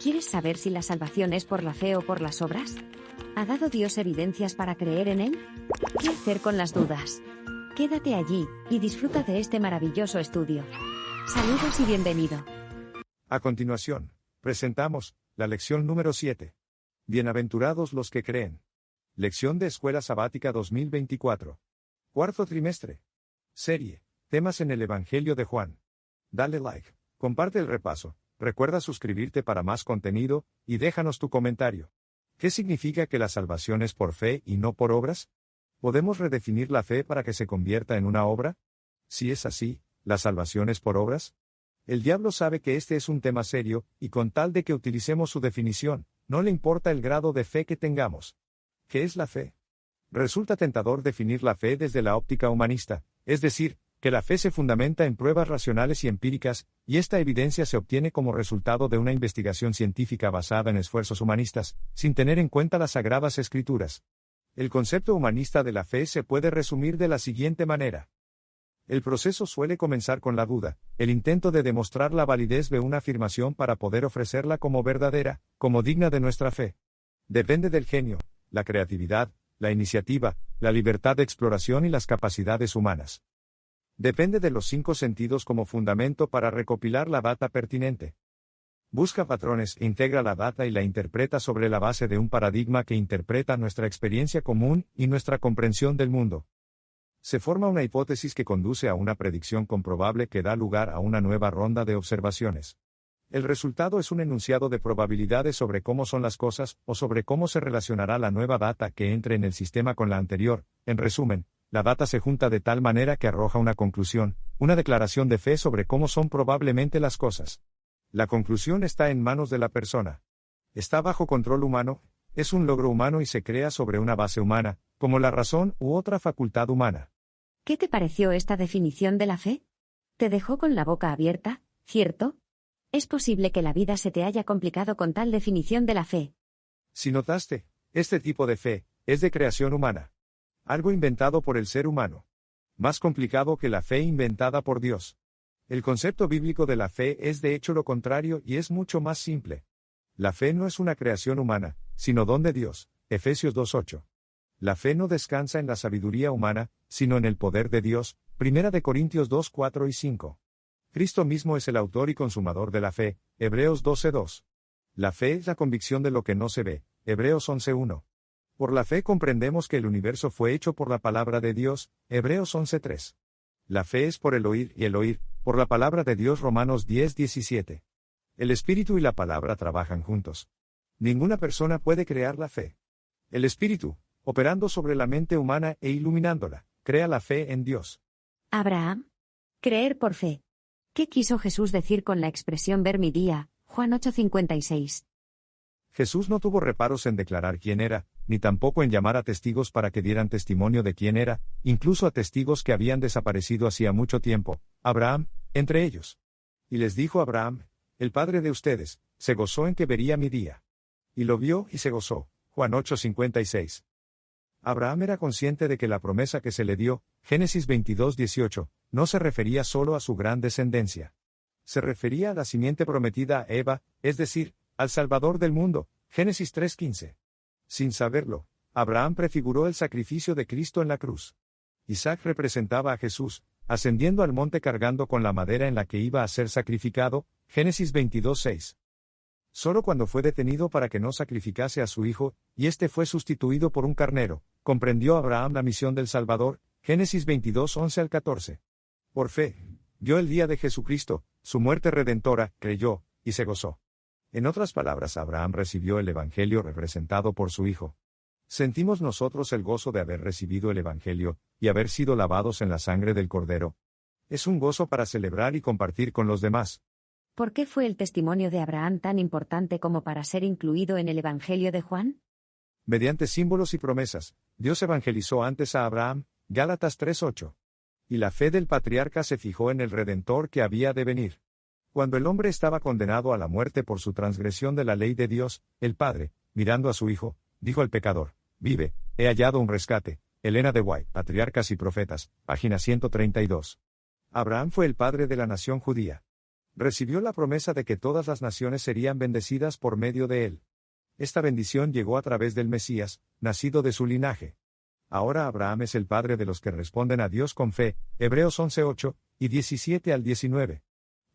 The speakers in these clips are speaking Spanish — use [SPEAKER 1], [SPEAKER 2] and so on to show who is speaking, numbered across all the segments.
[SPEAKER 1] ¿Quieres saber si la salvación es por la fe o por las obras? ¿Ha dado Dios evidencias para creer en Él? ¿Qué hacer con las dudas? Quédate allí y disfruta de este maravilloso estudio. Saludos y bienvenido.
[SPEAKER 2] A continuación, presentamos la lección número 7. Bienaventurados los que creen. Lección de Escuela Sabática 2024. Cuarto trimestre. Serie, temas en el Evangelio de Juan. Dale like, comparte el repaso, recuerda suscribirte para más contenido, y déjanos tu comentario. ¿Qué significa que la salvación es por fe y no por obras? ¿Podemos redefinir la fe para que se convierta en una obra? Si es así, ¿la salvación es por obras? El diablo sabe que este es un tema serio, y con tal de que utilicemos su definición, no le importa el grado de fe que tengamos. ¿Qué es la fe? Resulta tentador definir la fe desde la óptica humanista, es decir, que la fe se fundamenta en pruebas racionales y empíricas, y esta evidencia se obtiene como resultado de una investigación científica basada en esfuerzos humanistas, sin tener en cuenta las Sagradas Escrituras. El concepto humanista de la fe se puede resumir de la siguiente manera. El proceso suele comenzar con la duda, el intento de demostrar la validez de una afirmación para poder ofrecerla como verdadera, como digna de nuestra fe. Depende del genio, la creatividad, la iniciativa, la libertad de exploración y las capacidades humanas. Depende de los 5 sentidos como fundamento para recopilar la data pertinente. Busca patrones, integra la data y la interpreta sobre la base de un paradigma que interpreta nuestra experiencia común y nuestra comprensión del mundo. Se forma una hipótesis que conduce a una predicción comprobable que da lugar a una nueva ronda de observaciones. El resultado es un enunciado de probabilidades sobre cómo son las cosas, o sobre cómo se relacionará la nueva data que entre en el sistema con la anterior. En resumen, la data se junta de tal manera que arroja una conclusión, una declaración de fe sobre cómo son probablemente las cosas. La conclusión está en manos de la persona. Está bajo control humano, es un logro humano y se crea sobre una base humana, como la razón u otra facultad humana.
[SPEAKER 1] ¿Qué te pareció esta definición de la fe? ¿Te dejó con la boca abierta, cierto? Es posible que la vida se te haya complicado con tal definición de la fe.
[SPEAKER 2] Si notaste, este tipo de fe es de creación humana. Algo inventado por el ser humano. Más complicado que la fe inventada por Dios. El concepto bíblico de la fe es de hecho lo contrario y es mucho más simple. La fe no es una creación humana, sino don de Dios, Efesios 2:8. La fe no descansa en la sabiduría humana, sino en el poder de Dios, 1 Corintios 2:4 y 5. Cristo mismo es el autor y consumador de la fe, Hebreos 12:2. La fe es la convicción de lo que no se ve, Hebreos 11:1. Por la fe comprendemos que el universo fue hecho por la palabra de Dios, Hebreos 11:3. La fe es por el oír y el oír, por la palabra de Dios, Romanos 10:17. El Espíritu y la palabra trabajan juntos. Ninguna persona puede crear la fe. El Espíritu, operando sobre la mente humana e iluminándola, crea la fe en Dios.
[SPEAKER 1] Abraham. Creer por fe. ¿Qué quiso Jesús decir con la expresión ver mi día? Juan 8:56.
[SPEAKER 2] Jesús no tuvo reparos en declarar quién era, ni tampoco en llamar a testigos para que dieran testimonio de quién era, incluso a testigos que habían desaparecido hacía mucho tiempo, Abraham, entre ellos. Y les dijo Abraham, el padre de ustedes, se gozó en que vería mi día. Y lo vio y se gozó, Juan 8:56. Abraham era consciente de que la promesa que se le dio, Génesis 22:18, no se refería solo a su gran descendencia. Se refería a la simiente prometida a Eva, es decir, al Salvador del mundo, Génesis 3:15. Sin saberlo, Abraham prefiguró el sacrificio de Cristo en la cruz. Isaac representaba a Jesús, ascendiendo al monte cargando con la madera en la que iba a ser sacrificado, Génesis 22:6. Solo cuando fue detenido para que no sacrificase a su hijo, y éste fue sustituido por un carnero, comprendió Abraham la misión del Salvador, Génesis 22:11 al 14. Por fe, vio el día de Jesucristo, su muerte redentora, creyó, y se gozó. En otras palabras, Abraham recibió el Evangelio representado por su hijo. ¿Sentimos nosotros el gozo de haber recibido el Evangelio, y haber sido lavados en la sangre del Cordero? Es un gozo para celebrar y compartir con los demás.
[SPEAKER 1] ¿Por qué fue el testimonio de Abraham tan importante como para ser incluido en el Evangelio de Juan?
[SPEAKER 2] Mediante símbolos y promesas, Dios evangelizó antes a Abraham, Gálatas 3:8. Y la fe del patriarca se fijó en el Redentor que había de venir. Cuando el hombre estaba condenado a la muerte por su transgresión de la ley de Dios, el Padre, mirando a su Hijo, dijo al pecador, vive, he hallado un rescate. Elena de White, Patriarcas y Profetas, página 132. Abraham fue el padre de la nación judía. Recibió la promesa de que todas las naciones serían bendecidas por medio de él. Esta bendición llegó a través del Mesías, nacido de su linaje. Ahora Abraham es el padre de los que responden a Dios con fe, Hebreos 11:8 y 17 al 19.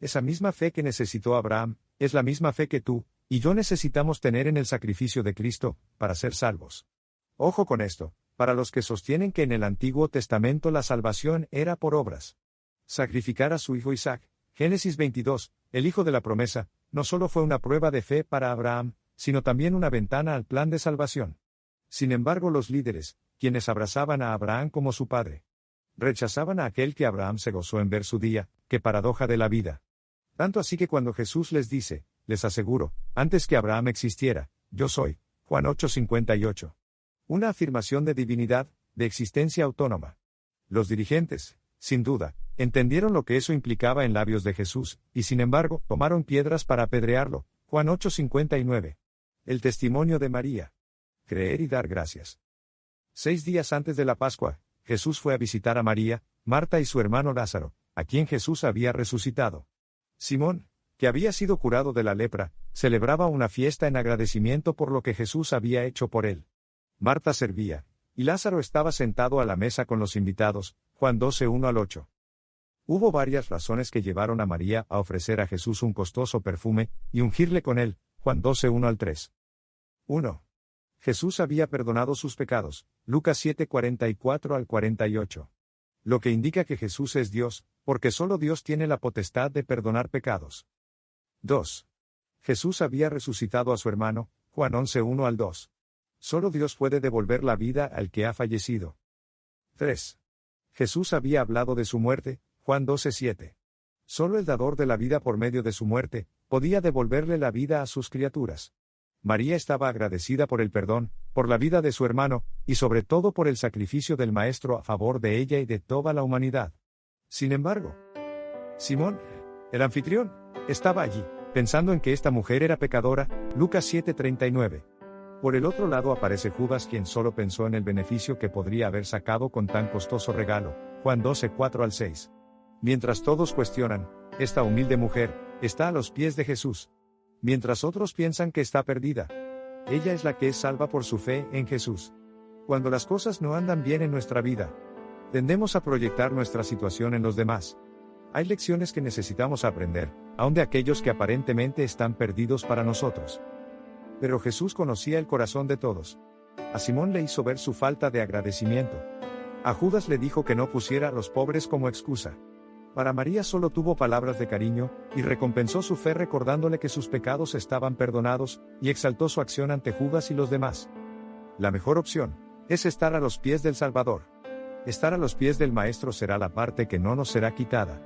[SPEAKER 2] Esa misma fe que necesitó Abraham, es la misma fe que tú y yo necesitamos tener en el sacrificio de Cristo, para ser salvos. Ojo con esto, para los que sostienen que en el Antiguo Testamento la salvación era por obras. Sacrificar a su hijo Isaac, Génesis 22, el hijo de la promesa, no solo fue una prueba de fe para Abraham, sino también una ventana al plan de salvación. Sin embargo, los líderes, quienes abrazaban a Abraham como su padre, rechazaban a aquel que Abraham se gozó en ver su día, qué paradoja de la vida. Tanto así que cuando Jesús les dice, les aseguro, antes que Abraham existiera, yo soy, Juan 8:58. Una afirmación de divinidad, de existencia autónoma. Los dirigentes, sin duda, entendieron lo que eso implicaba en labios de Jesús, y sin embargo, tomaron piedras para apedrearlo, Juan 8:59. El testimonio de María. Creer y dar gracias. 6 días antes de la Pascua, Jesús fue a visitar a María, Marta y su hermano Lázaro, a quien Jesús había resucitado. Simón, que había sido curado de la lepra, celebraba una fiesta en agradecimiento por lo que Jesús había hecho por él. Marta servía, y Lázaro estaba sentado a la mesa con los invitados, Juan 12:1 al 8. Hubo varias razones que llevaron a María a ofrecer a Jesús un costoso perfume, y ungirle con él, Juan 12:1 al 3. 1. Jesús había perdonado sus pecados, Lucas 7:44 al 48. Lo que indica que Jesús es Dios, porque solo Dios tiene la potestad de perdonar pecados. 2. Jesús había resucitado a su hermano, Juan 11:1 al 2. Solo Dios puede devolver la vida al que ha fallecido. 3. Jesús había hablado de su muerte, Juan 12:7. Solo el dador de la vida por medio de su muerte, podía devolverle la vida a sus criaturas. María estaba agradecida por el perdón, por la vida de su hermano, y sobre todo por el sacrificio del Maestro a favor de ella y de toda la humanidad. Sin embargo, Simón, el anfitrión, estaba allí, pensando en que esta mujer era pecadora, Lucas 7:39. Por el otro lado aparece Judas, quien solo pensó en el beneficio que podría haber sacado con tan costoso regalo, Juan 12:4 al 6. Mientras todos cuestionan, esta humilde mujer está a los pies de Jesús. Mientras otros piensan que está perdida, ella es la que es salva por su fe en Jesús. Cuando las cosas no andan bien en nuestra vida, tendemos a proyectar nuestra situación en los demás. Hay lecciones que necesitamos aprender, aun de aquellos que aparentemente están perdidos para nosotros. Pero Jesús conocía el corazón de todos. A Simón le hizo ver su falta de agradecimiento. A Judas le dijo que no pusiera a los pobres como excusa. Para María solo tuvo palabras de cariño, y recompensó su fe recordándole que sus pecados estaban perdonados, y exaltó su acción ante Judas y los demás. La mejor opción es estar a los pies del Salvador. Estar a los pies del Maestro será la parte que no nos será quitada.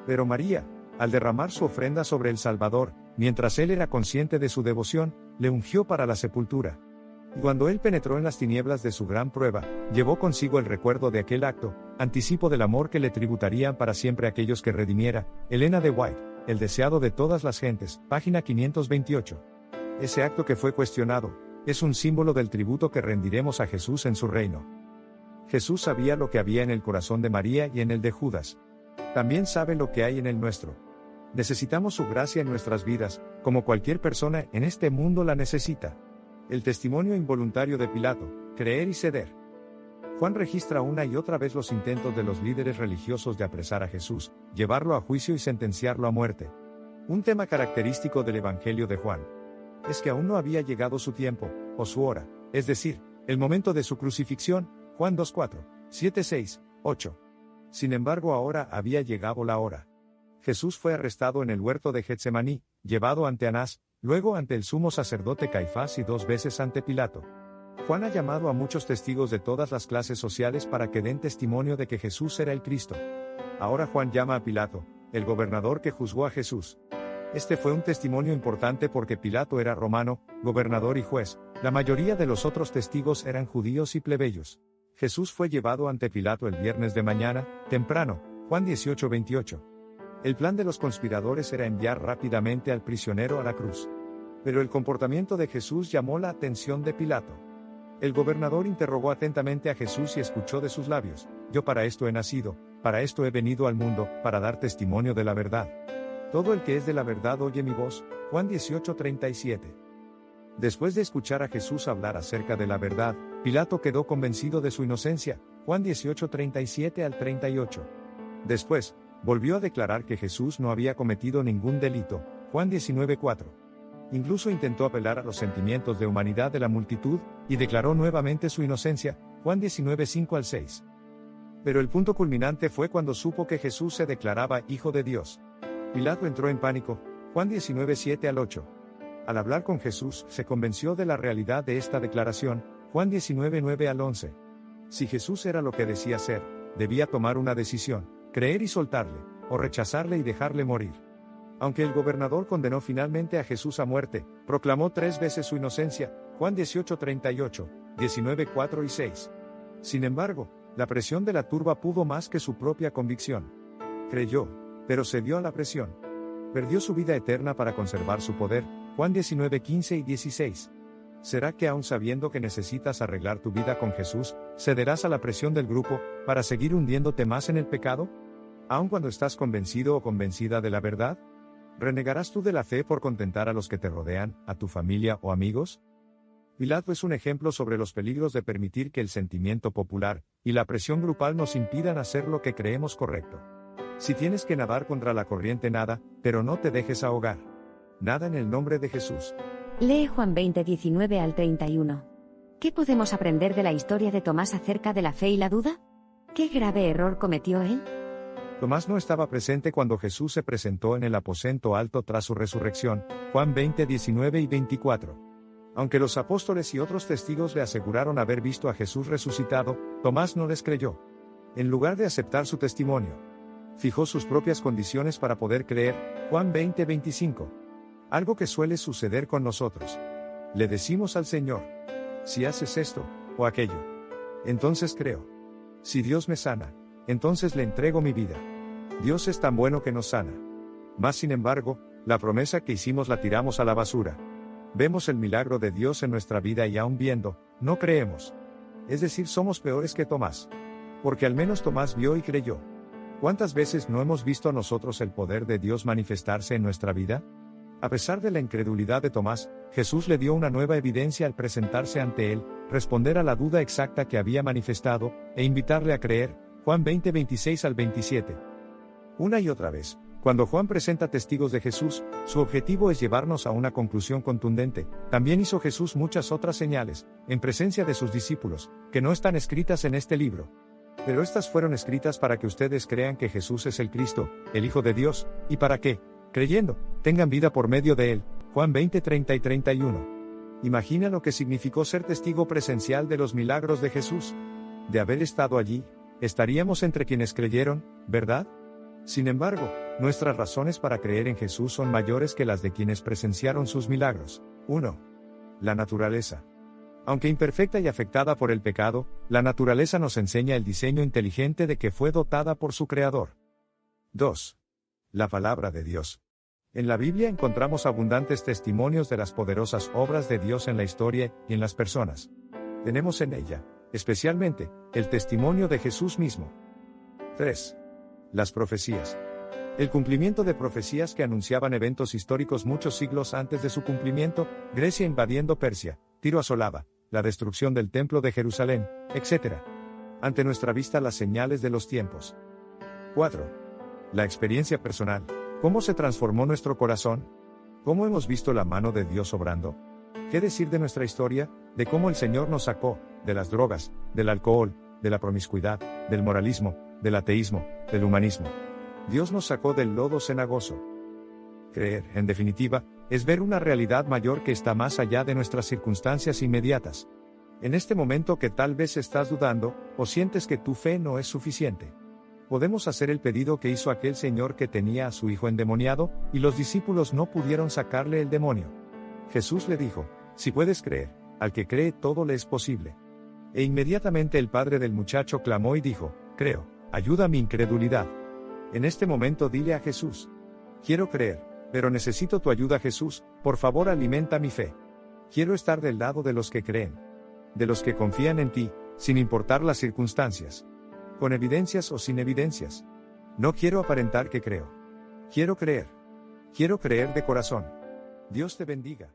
[SPEAKER 2] Pero María, al derramar su ofrenda sobre el Salvador, mientras él era consciente de su devoción, le ungió para la sepultura. Y cuando él penetró en las tinieblas de su gran prueba, llevó consigo el recuerdo de aquel acto, anticipo del amor que le tributarían para siempre aquellos que redimiera. Elena de White, El deseado de todas las gentes, página 528. Ese acto que fue cuestionado, es un símbolo del tributo que rendiremos a Jesús en su reino. Jesús sabía lo que había en el corazón de María y en el de Judas. También sabe lo que hay en el nuestro. Necesitamos su gracia en nuestras vidas, como cualquier persona en este mundo la necesita. El testimonio involuntario de Pilato, creer y ceder. Juan registra una y otra vez los intentos de los líderes religiosos de apresar a Jesús, llevarlo a juicio y sentenciarlo a muerte. Un tema característico del Evangelio de Juan es que aún no había llegado su tiempo, o su hora, es decir, el momento de su crucifixión, Juan 2:4, 7:6, 8. Sin embargo, ahora había llegado la hora. Jesús fue arrestado en el huerto de Getsemaní, llevado ante Anás, luego ante el sumo sacerdote Caifás y 2 veces ante Pilato. Juan ha llamado a muchos testigos de todas las clases sociales para que den testimonio de que Jesús era el Cristo. Ahora Juan llama a Pilato, el gobernador que juzgó a Jesús. Este fue un testimonio importante porque Pilato era romano, gobernador y juez. La mayoría de los otros testigos eran judíos y plebeyos. Jesús fue llevado ante Pilato el viernes de mañana, temprano, Juan 18:28. El plan de los conspiradores era enviar rápidamente al prisionero a la cruz. Pero el comportamiento de Jesús llamó la atención de Pilato. El gobernador interrogó atentamente a Jesús y escuchó de sus labios: yo para esto he nacido, para esto he venido al mundo, para dar testimonio de la verdad. Todo el que es de la verdad oye mi voz. Juan 18:37. Después de escuchar a Jesús hablar acerca de la verdad, Pilato quedó convencido de su inocencia. Juan 18:37 al 38. Después, volvió a declarar que Jesús no había cometido ningún delito. Juan 19:4. Incluso intentó apelar a los sentimientos de humanidad de la multitud, y declaró nuevamente su inocencia. Juan 19:5 al 6. Pero el punto culminante fue cuando supo que Jesús se declaraba Hijo de Dios. Pilato entró en pánico. Juan 19:7 al 8. Al hablar con Jesús, se convenció de la realidad de esta declaración. Juan 19:9 al 11. Si Jesús era lo que decía ser, debía tomar una decisión: creer y soltarle, o rechazarle y dejarle morir. Aunque el gobernador condenó finalmente a Jesús a muerte, proclamó 3 veces su inocencia. Juan 18:38, 19:4 y 6. Sin embargo, la presión de la turba pudo más que su propia convicción. Creyó, pero cedió a la presión. Perdió su vida eterna para conservar su poder. Juan 19:15 y 16. ¿Será que aun sabiendo que necesitas arreglar tu vida con Jesús, cederás a la presión del grupo, para seguir hundiéndote más en el pecado? ¿Aun cuando estás convencido o convencida de la verdad? ¿Renegarás tú de la fe por contentar a los que te rodean, a tu familia o amigos? Pilato es un ejemplo sobre los peligros de permitir que el sentimiento popular y la presión grupal nos impidan hacer lo que creemos correcto. Si tienes que nadar contra la corriente, nada, pero no te dejes ahogar. Nada en el nombre de Jesús.
[SPEAKER 1] Lee Juan 20:19 al 31. ¿Qué podemos aprender de la historia de Tomás acerca de la fe y la duda? ¿Qué grave error cometió él?
[SPEAKER 2] Tomás no estaba presente cuando Jesús se presentó en el aposento alto tras su resurrección. Juan 20:19 y 24. Aunque los apóstoles y otros testigos le aseguraron haber visto a Jesús resucitado, Tomás no les creyó. En lugar de aceptar su testimonio, fijó sus propias condiciones para poder creer. Juan 20:25. Algo que suele suceder con nosotros. Le decimos al Señor: si haces esto o aquello, entonces creo. Si Dios me sana, entonces le entrego mi vida. Dios es tan bueno que nos sana. Mas sin embargo, la promesa que hicimos la tiramos a la basura. Vemos el milagro de Dios en nuestra vida y aún viendo, no creemos. Es decir, somos peores que Tomás. Porque al menos Tomás vio y creyó. ¿Cuántas veces no hemos visto a nosotros el poder de Dios manifestarse en nuestra vida? A pesar de la incredulidad de Tomás, Jesús le dio una nueva evidencia al presentarse ante él, responder a la duda exacta que había manifestado, e invitarle a creer. Juan 20:26 al 27. Una y otra vez, cuando Juan presenta testigos de Jesús, su objetivo es llevarnos a una conclusión contundente. También hizo Jesús muchas otras señales, en presencia de sus discípulos, que no están escritas en este libro. Pero estas fueron escritas para que ustedes crean que Jesús es el Cristo, el Hijo de Dios, y para que, creyendo, tengan vida por medio de él. Juan 20:30 y 31. Imagina lo que significó ser testigo presencial de los milagros de Jesús. De haber estado allí, estaríamos entre quienes creyeron, ¿verdad? Sin embargo, nuestras razones para creer en Jesús son mayores que las de quienes presenciaron sus milagros. 1. La naturaleza. Aunque imperfecta y afectada por el pecado, la naturaleza nos enseña el diseño inteligente de que fue dotada por su Creador. 2. La palabra de Dios. En la Biblia encontramos abundantes testimonios de las poderosas obras de Dios en la historia y en las personas. Tenemos en ella, especialmente, el testimonio de Jesús mismo. 3. Las profecías. El cumplimiento de profecías que anunciaban eventos históricos muchos siglos antes de su cumplimiento: Grecia invadiendo Persia, Tiro asolaba, la destrucción del templo de Jerusalén, etc. Ante nuestra vista las señales de los tiempos. 4. La experiencia personal. ¿Cómo se transformó nuestro corazón? ¿Cómo hemos visto la mano de Dios obrando? ¿Qué decir de nuestra historia, de cómo el Señor nos sacó de las drogas, del alcohol, de la promiscuidad, del moralismo, del ateísmo, del humanismo? Dios nos sacó del lodo cenagoso. Creer, en definitiva, es ver una realidad mayor que está más allá de nuestras circunstancias inmediatas. En este momento que tal vez estás dudando, o sientes que tu fe no es suficiente, podemos hacer el pedido que hizo aquel señor que tenía a su hijo endemoniado, y los discípulos no pudieron sacarle el demonio. Jesús le dijo: si puedes creer, al que cree todo le es posible. E inmediatamente el padre del muchacho clamó y dijo: creo, ayuda a mi incredulidad. En este momento dile a Jesús: quiero creer, pero necesito tu ayuda, Jesús, por favor alimenta mi fe. Quiero estar del lado de los que creen, de los que confían en ti, sin importar las circunstancias, con evidencias o sin evidencias. No quiero aparentar que creo. Quiero creer. Quiero creer de corazón. Dios te bendiga.